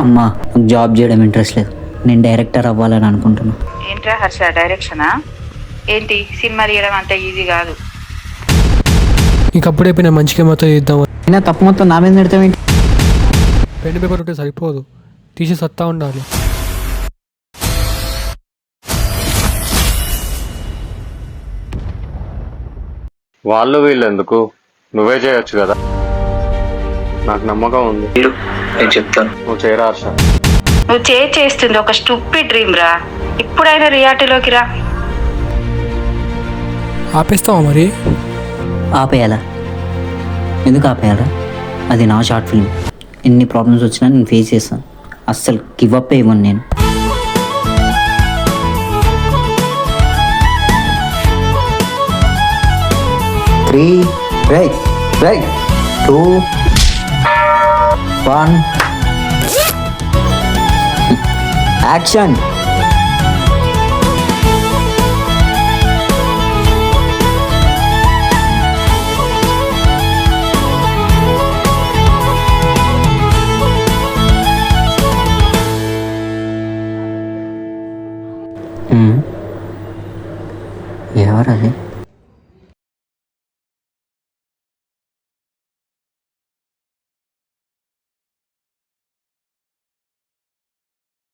అమ్మా నాకు జాబ్ చేయడం ఇంట్రెస్ట్ లేదు, నేను డైరెక్టర్ అవ్వాలని అనుకుంటున్నా. ఏంట్రా హర్ష, డైరెక్షనా? ఏంటి సినిమా తీయడం అంత ఈజీ కాదు. నీకు అప్పుడే పోయినా మంచిగా మొత్తం చేద్దాం. అయినా తప్పు మొత్తం నా మీద పెడతామేంటి? పెన్ పేపర్ ఉంటే సరిపోదు, తీసి సత్తా ఉండాలి. వాళ్ళు వీళ్ళు ఎందుకు, నువ్వే చేయొచ్చు కదా. నాకు నమ్మకం ఉంది, నేను చెప్తాను. నువ్వు చేయరా హర్ష. నువ్వు చేస్తుంది ఒక స్టూపిడ్ డ్రీమ్ రా. ఇప్పుడైనా రియాలిటీలోకి రా. ఆపేస్తావా మరి? ఆపేయాలా? ఎందుకు ఆపేయాలా? అది నా షార్ట్ ఫిల్మ్. ఎన్ని ప్రాబ్లమ్స్ వచ్చినా నేను ఫేస్ చేస్తాను. అస్సలు గివ్ అప్ ఇవ్వను నేను. Three, right right, 2, 1, action. ఎవరది?